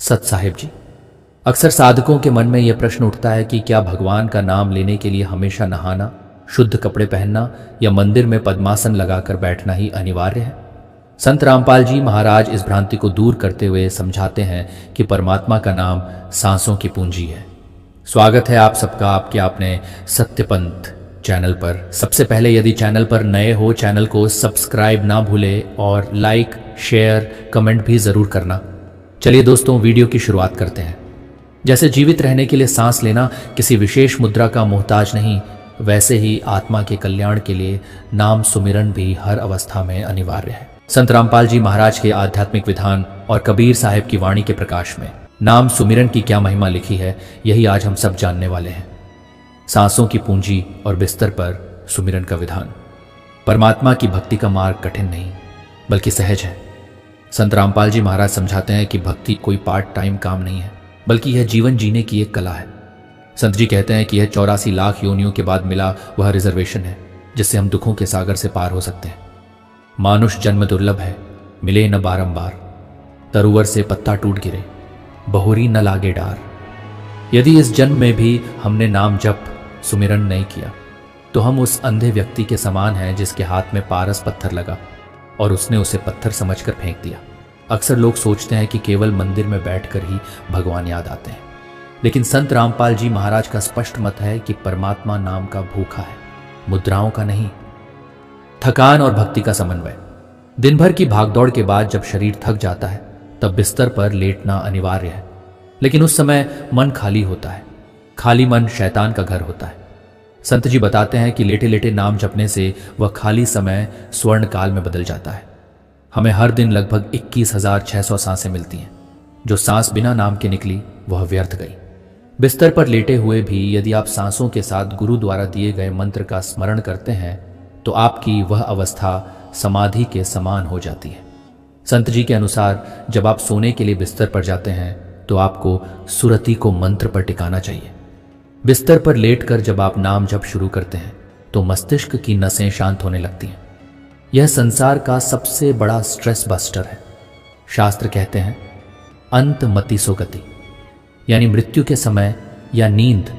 सत साहिब जी, अक्सर साधकों के मन में यह प्रश्न उठता है कि क्या भगवान का नाम लेने के लिए हमेशा नहाना, शुद्ध कपड़े पहनना या मंदिर में पद्मासन लगाकर बैठना ही अनिवार्य है। संत रामपाल जी महाराज इस भ्रांति को दूर करते हुए समझाते हैं कि परमात्मा का नाम सांसों की पूंजी है। स्वागत है आप सबका आपके अपने सत्यपंथ चैनल पर। सबसे पहले यदि चैनल पर नए हो, चैनल को सब्सक्राइब ना भूलें और लाइक, शेयर, कमेंट भी ज़रूर करना। चलिए दोस्तों, वीडियो की शुरुआत करते हैं। जैसे जीवित रहने के लिए सांस लेना किसी विशेष मुद्रा का मोहताज नहीं, वैसे ही आत्मा के कल्याण के लिए नाम सुमिरन भी हर अवस्था में अनिवार्य है। संत रामपाल जी महाराज के आध्यात्मिक विधान और कबीर साहिब की वाणी के प्रकाश में नाम सुमिरन की क्या महिमा लिखी है, यही आज हम सब जानने वाले हैं। सांसों की पूंजी और बिस्तर पर सुमिरन का विधान। परमात्मा की भक्ति का मार्ग कठिन नहीं बल्कि सहज है। संत रामपाल जी महाराज समझाते हैं कि भक्ति कोई पार्ट टाइम काम नहीं है, बल्कि यह जीवन जीने की एक कला है। संत जी कहते हैं कि यह 84 लाख योनियों के बाद मिला वह रिजर्वेशन है, जिससे हम दुखों के सागर से पार हो सकते हैं। मानुष जन्म दुर्लभ है, मिले न बारंबार, तरुवर से पत्ता टूट गिरे, बहुरी न लागे डार। यदि इस जन्म में भी हमने नाम जप सुमिरन नहीं किया तो हम उस अंधे व्यक्ति के समान हैं जिसके हाथ में पारस पत्थर लगा और उसने उसे पत्थर समझकर फेंक दिया। अक्सर लोग सोचते हैं कि केवल मंदिर में बैठकर ही भगवान याद आते हैं, लेकिन संत रामपाल जी महाराज का स्पष्ट मत है कि परमात्मा नाम का भूखा है, मुद्राओं का नहीं। थकान और भक्ति का समन्वय। दिन भर की भागदौड़ के बाद जब शरीर थक जाता है तब बिस्तर पर लेटना अनिवार्य है, लेकिन उस समय मन खाली होता है। खाली मन शैतान का घर होता है। संत जी बताते हैं कि लेटे लेटे नाम जपने से वह खाली समय स्वर्ण काल में बदल जाता है। हमें हर दिन लगभग 21,600 सांसें मिलती हैं। जो सांस बिना नाम के निकली वह व्यर्थ गई। बिस्तर पर लेटे हुए भी यदि आप सांसों के साथ गुरु द्वारा दिए गए मंत्र का स्मरण करते हैं तो आपकी वह अवस्था समाधि के समान हो जाती है। संत जी के अनुसार जब आप सोने के लिए बिस्तर पर जाते हैं तो आपको सुरति को मंत्र पर टिकाना चाहिए। बिस्तर पर लेटकर जब आप नाम जप शुरू करते हैं तो मस्तिष्क की नसें शांत होने लगती हैं। यह संसार का सबसे बड़ा स्ट्रेस बस्टर है। शास्त्र कहते हैं अंत मति सो गति, यानी मृत्यु के समय या नींद,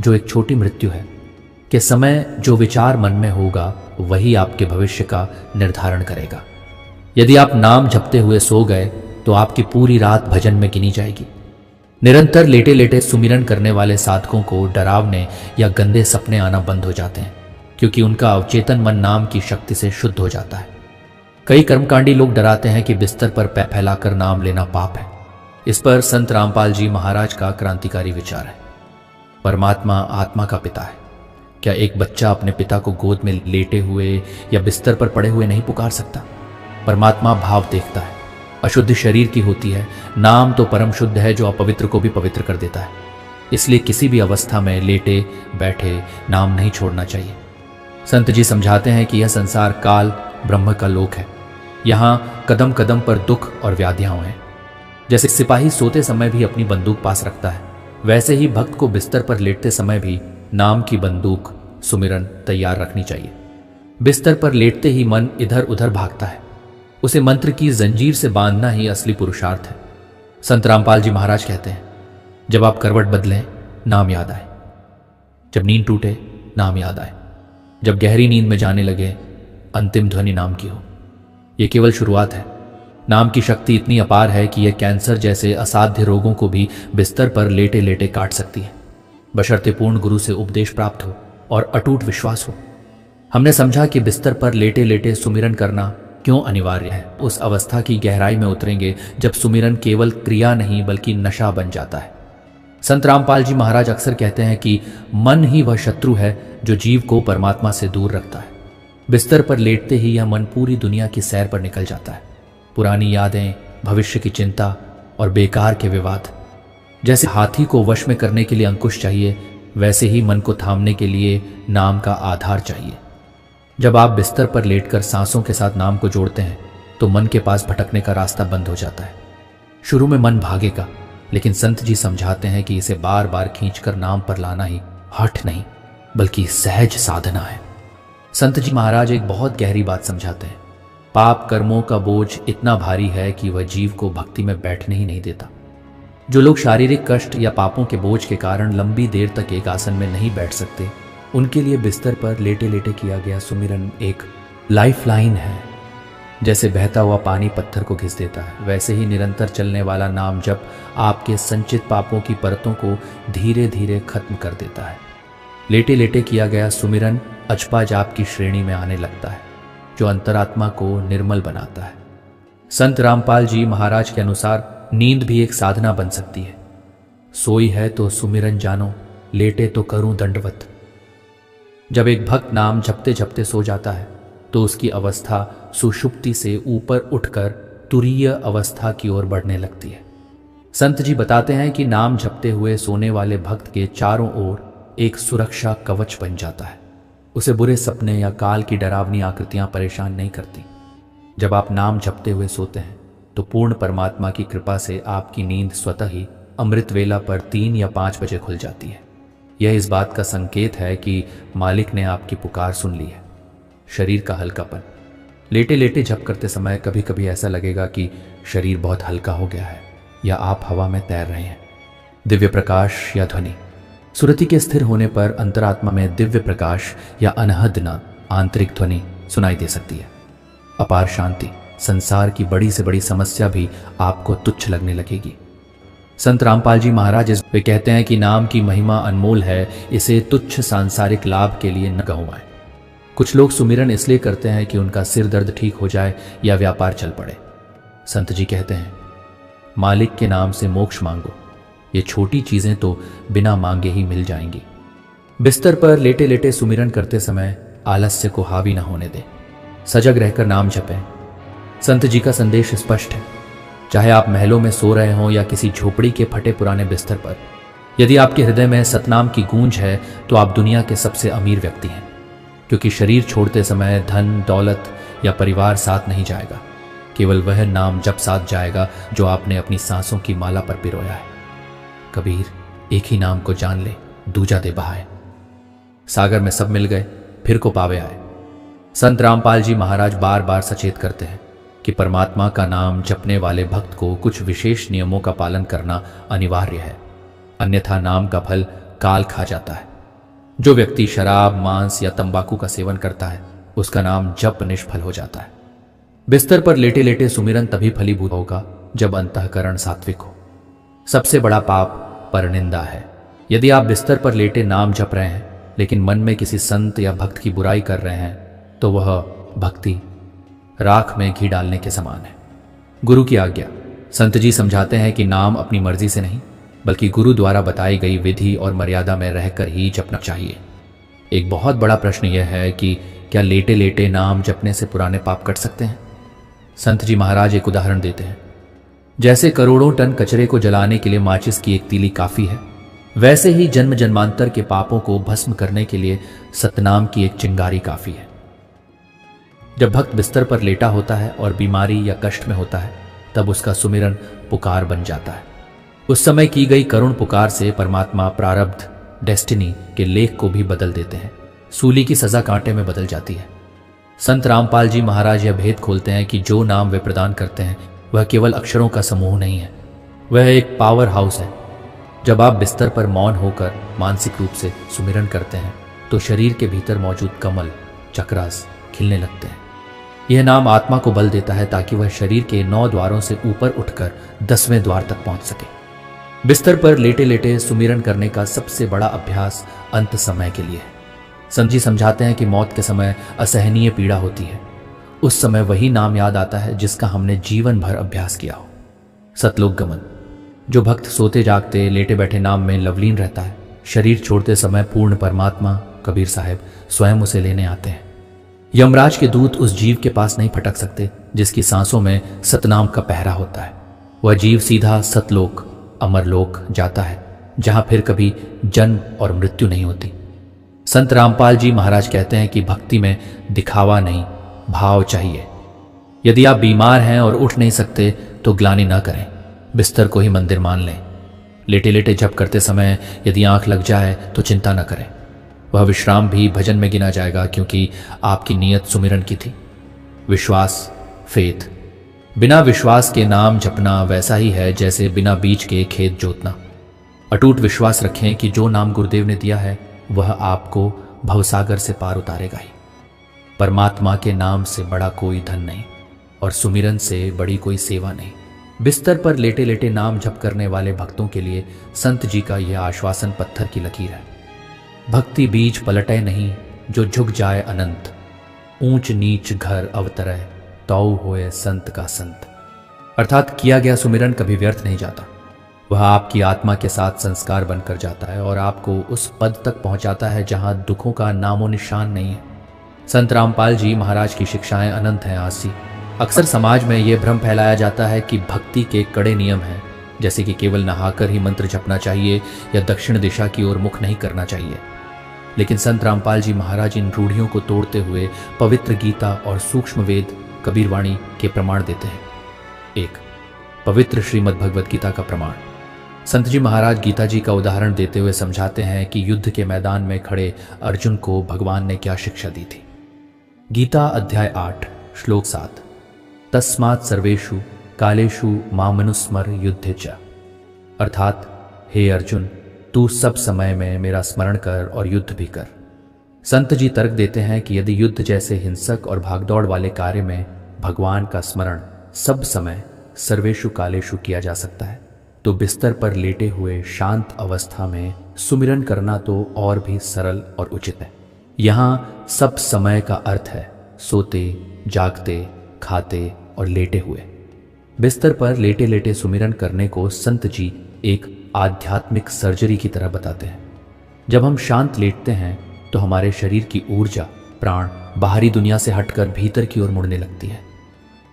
जो एक छोटी मृत्यु है, के समय जो विचार मन में होगा वही आपके भविष्य का निर्धारण करेगा। यदि आप नाम जपते हुए सो गए तो आपकी पूरी रात भजन में गिनी जाएगी। निरंतर लेटे लेटे सुमिरन करने वाले साधकों को डरावने या गंदे सपने आना बंद हो जाते हैं, क्योंकि उनका अवचेतन मन नाम की शक्ति से शुद्ध हो जाता है। कई कर्मकांडी लोग डराते हैं कि बिस्तर पर पैर फैलाकर नाम लेना पाप है। इस पर संत रामपाल जी महाराज का क्रांतिकारी विचार है। परमात्मा आत्मा का पिता है। क्या एक बच्चा अपने पिता को गोद में लेटे हुए या बिस्तर पर पड़े हुए नहीं पुकार सकता? परमात्मा भाव देखता है। अशुद्ध शरीर की होती है, नाम तो परम शुद्ध है जो अपवित्र को भी पवित्र कर देता है। इसलिए किसी भी अवस्था में लेटे बैठे नाम नहीं छोड़ना चाहिए। संत जी समझाते हैं कि यह संसार काल ब्रह्म का लोक है। यहाँ कदम कदम पर दुख और व्याधियां हैं। जैसे सिपाही सोते समय भी अपनी बंदूक पास रखता है, वैसे ही भक्त को बिस्तर पर लेटते समय भी नाम की बंदूक सुमिरन तैयार रखनी चाहिए। बिस्तर पर लेटते ही मन इधर उधर भागता है, उसे मंत्र की जंजीर से बांधना ही असली पुरुषार्थ है। संत रामपाल जी महाराज कहते हैं जब आप करवट बदलें नाम याद आए, जब नींद टूटे नाम याद आए, जब गहरी नींद में जाने लगे अंतिम ध्वनि नाम की हो। यह केवल शुरुआत है। नाम की शक्ति इतनी अपार है कि यह कैंसर जैसे असाध्य रोगों को भी बिस्तर पर लेटे लेटे काट सकती है, बशर्ते पूर्ण गुरु से उपदेश प्राप्त हो और अटूट विश्वास हो। हमने समझा कि बिस्तर पर लेटे लेटे सुमिरन करना क्यों अनिवार्य है। उस अवस्था की गहराई में उतरेंगे जब सुमिरन केवल क्रिया नहीं बल्कि नशा बन जाता है। संत रामपाल जी महाराज अक्सर कहते हैं कि मन ही वह शत्रु है जो जीव को परमात्मा से दूर रखता है। बिस्तर पर लेटते ही यह मन पूरी दुनिया की सैर पर निकल जाता है। पुरानी यादें, भविष्य की चिंता और बेकार के विवाद। जैसे हाथी को वश में करने के लिए अंकुश चाहिए, वैसे ही मन को थामने के लिए नाम का आधार चाहिए। जब आप बिस्तर पर लेटकर सांसों के साथ नाम को जोड़ते हैं तो मन के पास भटकने का रास्ता बंद हो जाता है। शुरू में मन भागेगा, लेकिन संत जी समझाते हैं कि इसे बार बार खींचकर नाम पर लाना ही हठ नहीं बल्कि सहज साधना है। संत जी महाराज एक बहुत गहरी बात समझाते हैं। पाप कर्मों का बोझ इतना भारी है कि वह जीव को भक्ति में बैठने ही नहीं देता। जो लोग शारीरिक कष्ट या पापों के बोझ के कारण लंबी देर तक एक आसन में नहीं बैठ सकते, उनके लिए बिस्तर पर लेटे लेटे किया गया सुमिरन एक लाइफलाइन है। जैसे बहता हुआ पानी पत्थर को घिस देता है, वैसे ही निरंतर चलने वाला नाम जप आपके संचित पापों की परतों को धीरे धीरे खत्म कर देता है। लेटे लेटे किया गया सुमिरन अजपा जाप की श्रेणी में आने लगता है, जो अंतरात्मा को निर्मल बनाता है। संत रामपाल जी महाराज के अनुसार नींद भी एक साधना बन सकती है। सोई है तो सुमिरन जानो, लेटे तो करूं दंडवत। जब एक भक्त नाम जपते जपते सो जाता है तो उसकी अवस्था सुषुप्ति से ऊपर उठकर तुरीय अवस्था की ओर बढ़ने लगती है। संत जी बताते हैं कि नाम जपते हुए सोने वाले भक्त के चारों ओर एक सुरक्षा कवच बन जाता है। उसे बुरे सपने या काल की डरावनी आकृतियां परेशान नहीं करती। जब आप नाम जपते हुए सोते हैं तो पूर्ण परमात्मा की कृपा से आपकी नींद स्वतः ही अमृत वेला पर 3 या 5 बजे खुल जाती है। यह इस बात का संकेत है कि मालिक ने आपकी पुकार सुन ली है। शरीर का हल्कापन। लेटे लेटे जप करते समय कभी कभी ऐसा लगेगा कि शरीर बहुत हल्का हो गया है या आप हवा में तैर रहे हैं। दिव्य प्रकाश या ध्वनि। सुरति के स्थिर होने पर अंतरात्मा में दिव्य प्रकाश या अनहद नाद आंतरिक ध्वनि सुनाई दे सकती है। अपार शांति। संसार की बड़ी से बड़ी समस्या भी आपको तुच्छ लगने लगेगी। संत रामपाल जी महाराज वे कहते हैं कि नाम की महिमा अनमोल है, इसे तुच्छ सांसारिक लाभ के लिए न गंवाएं। कुछ लोग सुमिरन इसलिए करते हैं कि उनका सिर दर्द ठीक हो जाए या व्यापार चल पड़े। संत जी कहते हैं, मालिक के नाम से मोक्ष मांगो, ये छोटी चीजें तो बिना मांगे ही मिल जाएंगी। बिस्तर पर लेटे लेटे सुमिरन करते समय आलस्य को हावी न होने दें। सजग रहकर नाम जपें। संत जी का संदेश स्पष्ट है। चाहे आप महलों में सो रहे हों या किसी झोपड़ी के फटे पुराने बिस्तर पर, यदि आपके हृदय में सतनाम की गूंज है तो आप दुनिया के सबसे अमीर व्यक्ति हैं। क्योंकि शरीर छोड़ते समय धन, दौलत या परिवार साथ नहीं जाएगा, केवल वह नाम जप साथ जाएगा जो आपने अपनी सांसों की माला पर पिरोया है। कबीर, एक ही नाम को जान ले, दूजा दे बहाए। सागर में सब मिल गए, फिर को पावे आए। संत रामपाल जी महाराज बार बार सचेत करते हैं कि परमात्मा का नाम जपने वाले भक्त को कुछ विशेष नियमों का पालन करना अनिवार्य है, अन्यथा नाम का फल काल खा जाता है। जो व्यक्ति शराब, मांस या तंबाकू का सेवन करता है, उसका नाम जप निष्फल हो जाता है। बिस्तर पर लेटे लेटे सुमिरन तभी फलीभूत होगा जब अंतःकरण सात्विक हो। सबसे बड़ा पाप परनिंदा है। यदि आप बिस्तर पर लेटे नाम जप रहे हैं लेकिन मन में किसी संत या भक्त की बुराई कर रहे हैं, तो वह भक्ति राख में घी डालने के समान है। गुरु की आज्ञा। संत जी समझाते हैं कि नाम अपनी मर्जी से नहीं, बल्कि गुरु द्वारा बताई गई विधि और मर्यादा में रहकर ही जपना चाहिए। एक बहुत बड़ा प्रश्न यह है कि क्या लेटे लेटे नाम जपने से पुराने पाप कट सकते हैं? संत जी महाराज एक उदाहरण देते हैं। जैसे करोड़ों टन कचरे को जलाने के लिए माचिस की एक तीली काफी है, वैसे ही जन्म जन्मांतर के पापों को भस्म करने के लिए सतनाम की एक चिंगारी काफी है। जब भक्त बिस्तर पर लेटा होता है और बीमारी या कष्ट में होता है, तब उसका सुमिरन पुकार बन जाता है। उस समय की गई करुण पुकार से परमात्मा प्रारब्ध, डेस्टिनी के लेख को भी बदल देते हैं। सूली की सजा कांटे में बदल जाती है। संत रामपाल जी महाराज यह भेद खोलते हैं कि जो नाम वे प्रदान करते हैं वह केवल अक्षरों का समूह नहीं है, वह एक पावर हाउस है। जब आप बिस्तर पर मौन होकर मानसिक रूप से सुमिरन करते हैं तो शरीर के भीतर मौजूद कमल, चक्रास खिलने लगते हैं। यह नाम आत्मा को बल देता है ताकि वह शरीर के 9 द्वारों से ऊपर उठकर 10वें द्वार तक पहुंच सके। बिस्तर पर लेटे लेटे सुमिरन करने का सबसे बड़ा अभ्यास अंत समय के लिए है। संत जी समझाते हैं कि मौत के समय असहनीय पीड़ा होती है। उस समय वही नाम याद आता है जिसका हमने जीवन भर अभ्यास किया हो। सतलोक गमन। जो भक्त सोते जागते लेटे बैठे नाम में लवलीन रहता है, शरीर छोड़ते समय पूर्ण परमात्मा कबीर साहब स्वयं उसे लेने आते हैं। यमराज के दूत उस जीव के पास नहीं फटक सकते जिसकी सांसों में सतनाम का पहरा होता है। वह जीव सीधा सतलोक, अमरलोक जाता है, जहां फिर कभी जन्म और मृत्यु नहीं होती। संत रामपाल जी महाराज कहते हैं कि भक्ति में दिखावा नहीं, भाव चाहिए। यदि आप बीमार हैं और उठ नहीं सकते तो ग्लानि न करें, बिस्तर को ही मंदिर मान लें। लेटे लेटे जप करते समय यदि आंख लग जाए तो चिंता न करें, वह विश्राम भी भजन में गिना जाएगा, क्योंकि आपकी नीयत सुमिरन की थी। विश्वास, फेथ। बिना विश्वास के नाम जपना वैसा ही है जैसे बिना बीज के खेत जोतना। अटूट विश्वास रखें कि जो नाम गुरुदेव ने दिया है वह आपको भवसागर से पार उतारेगा ही। परमात्मा के नाम से बड़ा कोई धन नहीं और सुमिरन से बड़ी कोई सेवा नहीं। बिस्तर पर लेटे लेटे नाम जप करने वाले भक्तों के लिए संत जी का यह आश्वासन पत्थर की लकीर है। भक्ति बीज पलटे नहीं जो झुक जाए अनंत, ऊंच नीच घर अवतरय तौ होए संत का संत। अर्थात किया गया सुमिरन कभी व्यर्थ नहीं जाता, वह आपकी आत्मा के साथ संस्कार बनकर जाता है और आपको उस पद तक पहुंचाता है जहां दुखों का नामो निशान नहीं है। संत रामपाल जी महाराज की शिक्षाएं अनंत हैं आसी। अक्सर समाज में यह भ्रम फैलाया जाता है कि भक्ति के कड़े नियम हैं, जैसे कि केवल नहाकर ही मंत्र जपना चाहिए या दक्षिण दिशा की ओर मुख नहीं करना चाहिए। लेकिन संत रामपाल जी महाराज इन रूढ़ियों को तोड़ते हुए पवित्र गीता और सूक्ष्म वेद कबीरवाणी के प्रमाण देते हैं। 1. पवित्र श्रीमद् भगवत गीता का प्रमाण। संत जी महाराज गीता जी का उदाहरण देते हुए समझाते हैं कि युद्ध के मैदान में खड़े अर्जुन को भगवान ने क्या शिक्षा दी थी। गीता अध्याय 8 श्लोक 7। तस्मात् सर्वेषु कालेषु मामनुस्मर युद्धे च। अर्थात हे अर्जुन, तू सब समय में मेरा स्मरण कर और युद्ध भी कर। संत जी तर्क देते हैं कि यदि युद्ध जैसे हिंसक और भागदौड़ वाले कार्य में भगवान का स्मरण सब समय सर्वेषु कालेषु किया जा सकता है, तो बिस्तर पर लेटे हुए शांत अवस्था में सुमिरन करना तो और भी सरल और उचित है। यहाँ सब समय का अर्थ है सोते, जागते, खाते और लेटे हुए। बिस्तर पर लेटे लेटे सुमिरन करने को संत जी एक आध्यात्मिक सर्जरी की तरह बताते हैं। जब हम शांत लेटते हैं तो हमारे शरीर की ऊर्जा, प्राण बाहरी दुनिया से हटकर भीतर की ओर मुड़ने लगती है।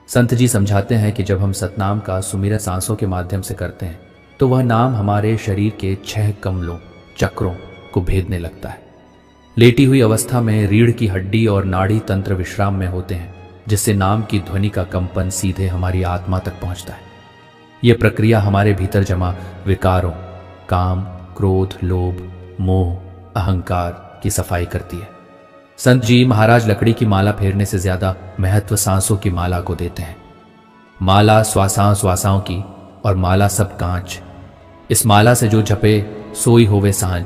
संत जी समझाते हैं कि जब हम सतनाम का सुमिरन सांसों के माध्यम से करते हैं तो वह नाम हमारे शरीर के 6 कमलों, चक्रों को भेदने लगता है। लेटी हुई अवस्था में रीढ़ की हड्डी और नाड़ी तंत्र विश्राम में होते हैं, जिससे नाम की ध्वनि का कंपन सीधे हमारी आत्मा तक पहुंचता है। यह प्रक्रिया हमारे भीतर जमा विकारों, काम, क्रोध, लोभ, मोह, अहंकार की सफाई करती है। संत जी महाराज लकड़ी की माला फेरने से ज्यादा महत्व सांसों की माला को देते हैं। माला श्वासाओं की और माला सब कांच। इस माला से जो जपे सोई होवे सांझ।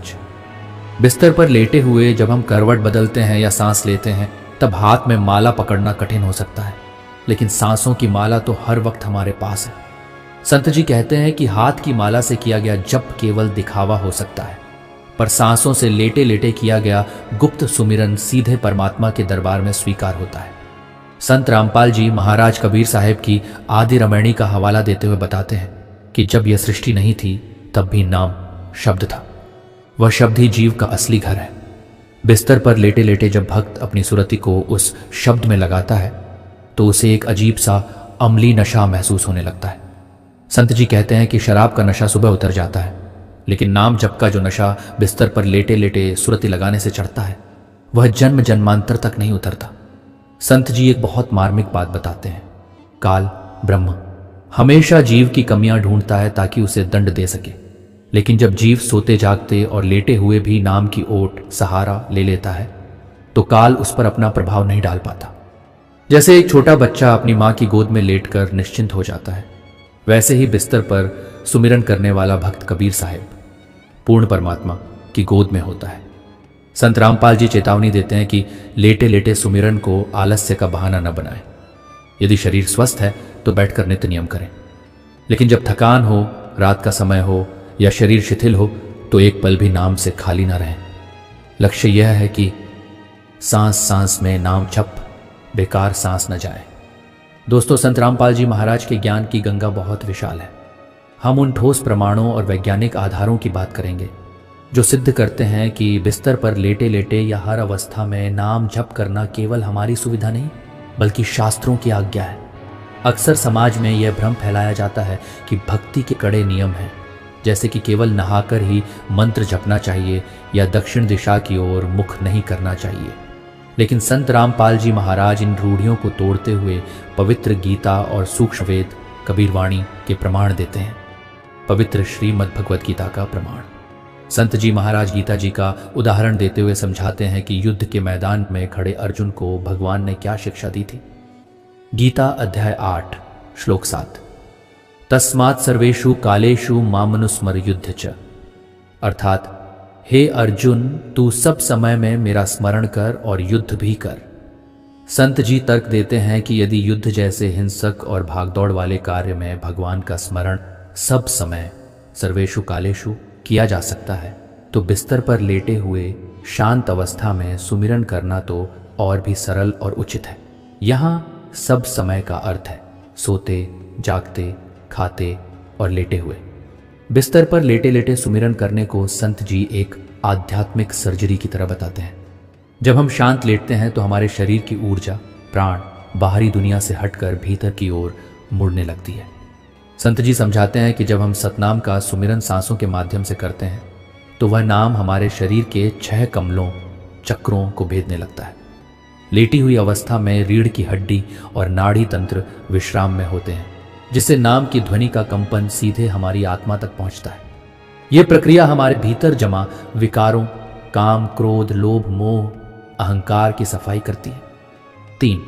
बिस्तर पर लेटे हुए जब हम करवट बदलते हैं या सांस लेते हैं तब हाथ में माला पकड़ना कठिन हो सकता है, लेकिन सांसों की माला तो हर वक्त हमारे पास है। संत जी कहते हैं कि हाथ की माला से किया गया जप केवल दिखावा हो सकता है, पर सांसों से लेटे लेटे किया गया गुप्त सुमिरन सीधे परमात्मा के दरबार में स्वीकार होता है। संत रामपाल जी महाराज कबीर साहेब की आदि रमैणी का हवाला देते हुए बताते हैं कि जब यह सृष्टि नहीं थी तब भी नाम शब्द था। वह शब्द ही जीव का असली घर है। बिस्तर पर लेटे लेटे जब भक्त अपनी सुरति को उस शब्द में लगाता है तो उसे एक अजीब सा अम्ली नशा महसूस होने लगता है। संत जी कहते हैं कि शराब का नशा सुबह उतर जाता है, लेकिन नाम जप का जो नशा बिस्तर पर लेटे लेटे सुरति लगाने से चढ़ता है वह जन्म जन्मांतर तक नहीं उतरता। संत जी एक बहुत मार्मिक बात बताते हैं। काल ब्रह्म हमेशा जीव की कमियां ढूंढता है ताकि उसे दंड दे सके, लेकिन जब जीव सोते जागते और लेटे हुए भी नाम की ओट सहारा ले लेता है तो काल उस पर अपना प्रभाव नहीं डाल पाता। जैसे एक छोटा बच्चा अपनी मां की गोद में लेटकर निश्चिंत हो जाता है, वैसे ही बिस्तर पर सुमिरन करने वाला भक्त कबीर साहिब पूर्ण परमात्मा की गोद में होता है। संत रामपाल जी चेतावनी देते हैं कि लेटे लेटे सुमिरन को आलस्य का बहाना न बनाएं। यदि शरीर स्वस्थ है तो बैठकर नित्य नियम करें, लेकिन जब थकान हो, रात का समय हो या शरीर शिथिल हो तो एक पल भी नाम से खाली ना रहें। लक्ष्य यह है कि सांस सांस में नाम जप, बेकार सांस न जाए। दोस्तों, संत रामपाल जी महाराज के ज्ञान की गंगा बहुत विशाल है। हम उन ठोस प्रमाणों और वैज्ञानिक आधारों की बात करेंगे जो सिद्ध करते हैं कि बिस्तर पर लेटे लेटे या हर अवस्था में नाम जप करना केवल हमारी सुविधा नहीं बल्कि शास्त्रों की आज्ञा है। अक्सर समाज में यह भ्रम फैलाया जाता है कि भक्ति के कड़े नियम हैं, जैसे कि केवल नहाकर ही मंत्र जपना चाहिए या दक्षिण दिशा की ओर मुख नहीं करना चाहिए। लेकिन संत रामपाल जी महाराज इन रूढ़ियों को तोड़ते हुए पवित्र गीता और सूक्ष्म वेद कबीरवाणी के प्रमाण देते हैं। पवित्र श्रीमद् भगवत गीता का प्रमाण। संत जी महाराज गीता जी का उदाहरण देते हुए समझाते हैं कि युद्ध के मैदान में खड़े अर्जुन को भगवान ने क्या शिक्षा दी थी। गीता अध्याय 8 श्लोक 7। तस्मात् सर्वेषु कालेषु मामनुस्मर युद्ध च, अर्थात हे अर्जुन, तू सब समय में मेरा स्मरण कर और युद्ध भी कर। संत जी तर्क देते हैं कि यदि युद्ध जैसे हिंसक और भागदौड़ वाले कार्य में भगवान का स्मरण सब समय सर्वेषु कालेषु किया जा सकता है, तो बिस्तर पर लेटे हुए शांत अवस्था में सुमिरन करना तो और भी सरल और उचित है। यहाँ सब समय का अर्थ है सोते, जागते, खाते और लेटे हुए। बिस्तर पर लेटे लेटे सुमिरन करने को संत जी एक आध्यात्मिक सर्जरी की तरह बताते हैं। जब हम शांत लेटते हैं तो हमारे शरीर की ऊर्जा, प्राण बाहरी दुनिया से हटकर भीतर की ओर मुड़ने लगती है। संत जी समझाते हैं कि जब हम सतनाम का सुमिरन सांसों के माध्यम से करते हैं तो वह नाम हमारे शरीर के 6 कमलों, चक्रों को भेदने लगता है। लेटी हुई अवस्था में रीढ़ की हड्डी और नाड़ी तंत्र विश्राम में होते हैं, जिससे नाम की ध्वनि का कंपन सीधे हमारी आत्मा तक पहुंचता है। यह प्रक्रिया हमारे भीतर जमा विकारों, काम, क्रोध, लोभ, मोह, अहंकार की सफाई करती है। 3,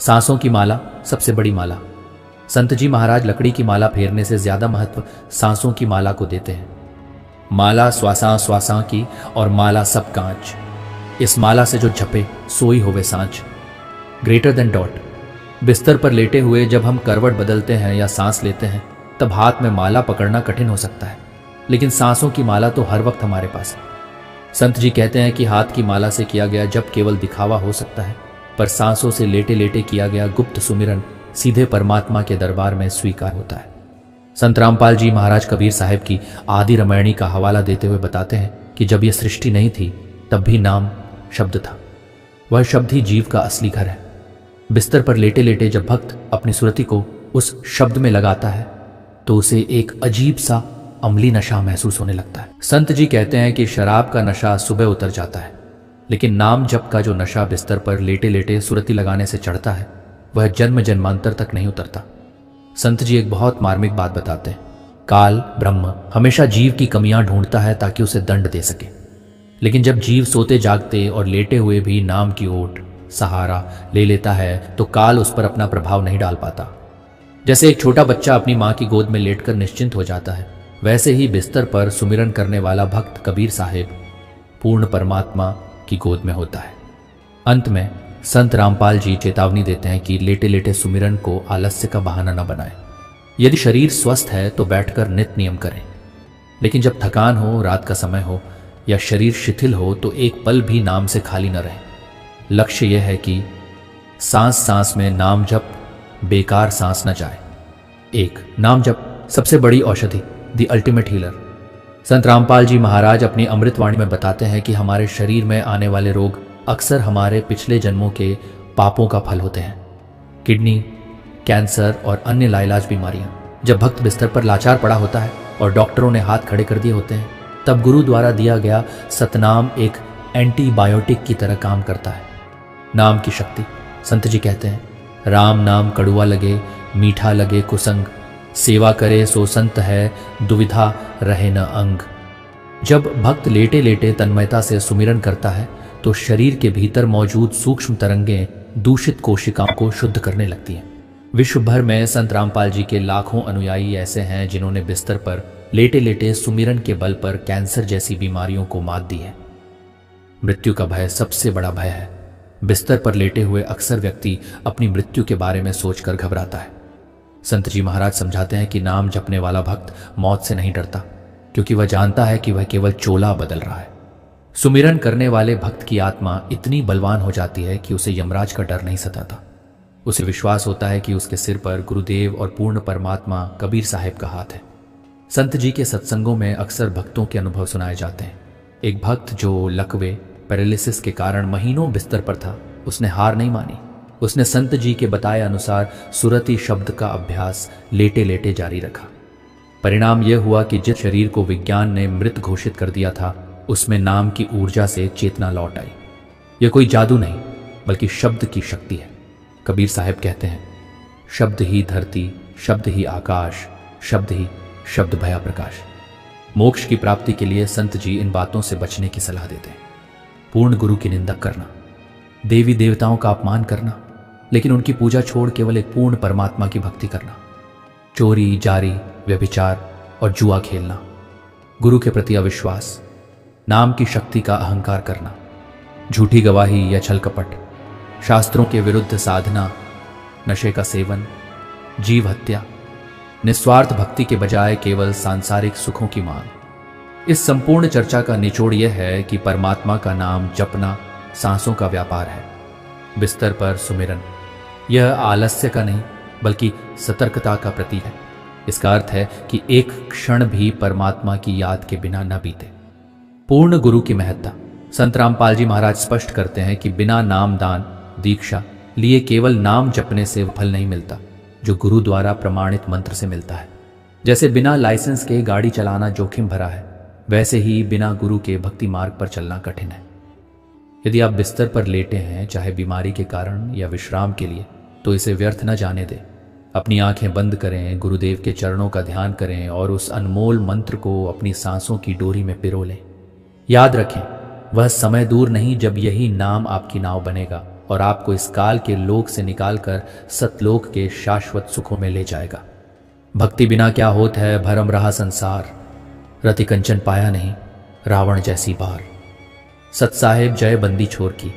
सांसों की माला सबसे बड़ी माला। संत जी महाराज लकड़ी की माला फेरने से ज्यादा महत्व सांसों की माला को देते हैं। माला श्वासां श्वासां की और माला सब कांच। इस माला से जो झपे सोई होवे सांच। Greater than dot. बिस्तर पर लेटे हुए जब हम करवट बदलते हैं या सांस लेते हैं तब हाथ में माला पकड़ना कठिन हो सकता है, लेकिन सांसों की माला तो हर वक्त हमारे पास है। संत जी कहते हैं कि हाथ की माला से किया गया जब केवल दिखावा हो सकता है, पर सांसों से लेटे लेटे किया गया गुप्त सुमिरन सीधे परमात्मा के दरबार में स्वीकार होता है। संत रामपाल जी महाराज कबीर साहब की आदि रामायणी का हवाला देते हुए बताते हैं कि जब यह सृष्टि नहीं थी तब भी नाम शब्द था। वह शब्द ही जीव का असली घर है। बिस्तर पर लेटे लेटे जब भक्त अपनी सुरति को उस शब्द में लगाता है तो उसे एक अजीब सा अम्ली नशा महसूस होने लगता है। संत जी कहते हैं कि शराब का नशा सुबह उतर जाता है, लेकिन नाम जप का जो नशा बिस्तर पर लेटे लेटे सुरति लगाने से चढ़ता है वह जन्म जन्मांतर तक नहीं उतरता। संत जी एक बहुत मार्मिक बात बताते हैं। काल ब्रह्म हमेशा जीव की कमियां ढूंढता है ताकि उसे दंड दे सके, लेकिन जब जीव सोते जागते और लेटे हुए भी नाम की ओट सहारा ले लेता है तो काल उस पर अपना प्रभाव नहीं डाल पाता। जैसे एक छोटा बच्चा अपनी मां की गोद में लेटकर निश्चिंत हो जाता है, वैसे ही बिस्तर पर सुमिरन करने वाला भक्त कबीर साहिब पूर्ण परमात्मा की गोद में होता है। अंत में संत रामपाल जी चेतावनी देते हैं कि लेटे लेटे सुमिरन को आलस्य का बहाना न बनाएं। यदि शरीर स्वस्थ है तो बैठकर नित्य नियम करें, लेकिन जब थकान हो, रात का समय हो या शरीर शिथिल हो तो एक पल भी नाम से खाली न रहे। लक्ष्य यह है कि सांस सांस में नाम जप बेकार सांस न जाए। 1, नाम जप सबसे बड़ी औषधि, द अल्टीमेट हीलर। संत रामपाल जी महाराज अपनी अमृतवाणी में बताते हैं कि हमारे शरीर में आने वाले रोग अक्सर हमारे पिछले जन्मों के पापों का फल होते हैं। किडनी, कैंसर और अन्य लाइलाज बीमारियां। जब भक्त बिस्तर पर लाचार पड़ा होता है और डॉक्टरों ने हाथ खड़े कर दिए होते हैं, तब गुरु द्वारा दिया गया सतनाम एक एंटीबायोटिक की तरह काम करता है। नाम की शक्ति। संत जी कहते हैं, राम नाम कड़ुआ लगे, मीठा लगे कुसंग, सेवा करे सो संत है, दुविधा रहे न अंग। जब भक्त लेटे लेटे तन्मयता से सुमिरन करता है तो शरीर के भीतर मौजूद सूक्ष्म तरंगें दूषित कोशिकाओं को शुद्ध करने लगती हैं। विश्व भर में संत रामपाल जी के लाखों अनुयायी ऐसे हैं जिन्होंने बिस्तर पर लेटे लेटे सुमिरन के बल पर कैंसर जैसी बीमारियों को मात दी है। मृत्यु का भय सबसे बड़ा भय है। बिस्तर पर लेटे हुए अक्सर व्यक्ति अपनी मृत्यु के बारे में सोचकर घबराता है। संत जी महाराज समझाते हैं कि नाम जपने वाला भक्त मौत से नहीं डरता, क्योंकि वह जानता है कि वह केवल चोला बदल रहा है। सुमिरन करने वाले भक्त की आत्मा इतनी बलवान हो जाती है कि उसे यमराज का डर नहीं सताता। उसे विश्वास होता है कि उसके सिर पर गुरुदेव और पूर्ण परमात्मा कबीर साहिब का हाथ है। संत जी के सत्संगों में अक्सर भक्तों के अनुभव सुनाए जाते हैं। एक भक्त जो लकवे पैरालिसिस के कारण महीनों बिस्तर पर था, उसने हार नहीं मानी। उसने संत जी के बताए अनुसार सुरति शब्द का अभ्यास लेटे लेटे जारी रखा। परिणाम यह हुआ कि जिस शरीर को विज्ञान ने मृत घोषित कर दिया था, उसमें नाम की ऊर्जा से चेतना लौट आई। यह कोई जादू नहीं, बल्कि शब्द की शक्ति है। कबीर साहब कहते हैं, शब्द ही धरती, शब्द ही आकाश, शब्द ही शब्द भया प्रकाश। मोक्ष की प्राप्ति के लिए संत जी इन बातों से बचने की सलाह देते हैं। पूर्ण गुरु की निंदा करना, देवी देवताओं का अपमान करना, लेकिन उनकी पूजा छोड़ केवल एक पूर्ण परमात्मा की भक्ति करना। चोरी, जारी, व्यभिचार और जुआ खेलना, गुरु के प्रति अविश्वास, नाम की शक्ति का अहंकार करना, झूठी गवाही या छल कपट, शास्त्रों के विरुद्ध साधना, नशे का सेवन, जीव हत्या, निस्वार्थ भक्ति के बजाय केवल सांसारिक सुखों की मांग। इस संपूर्ण चर्चा का निचोड़ यह है कि परमात्मा का नाम जपना सांसों का व्यापार है, बिस्तर पर सुमिरन। यह आलस्य का नहीं बल्कि सतर्कता का प्रतीक है। इसका अर्थ है कि एक क्षण भी परमात्मा की याद के बिना न बीते। पूर्ण गुरु की महत्ता। संत रामपाल जी महाराज स्पष्ट करते हैं कि बिना नाम दान दीक्षा लिए केवल नाम जपने से फल नहीं मिलता जो गुरु द्वारा प्रमाणित मंत्र से मिलता है। जैसे बिना लाइसेंस के गाड़ी चलाना जोखिम भरा है, वैसे ही बिना गुरु के भक्ति मार्ग पर चलना कठिन है। यदि आप बिस्तर पर लेटे हैं, चाहे बीमारी के कारण या विश्राम के लिए, तो इसे व्यर्थ न जाने दें। अपनी आंखें बंद करें, गुरुदेव के चरणों का ध्यान करें और उस अनमोल मंत्र को अपनी सांसों की डोरी में पिरो लें। याद रखें, वह समय दूर नहीं जब यही नाम आपकी नाव बनेगा और आपको इस काल के लोक से निकालकर सतलोक के शाश्वत सुखों में ले जाएगा। भक्ति बिना क्या होत है, भरम रहा संसार, रति कंचन पाया नहीं, रावण जैसी बार। सत साहेब जय बंदी छोर की।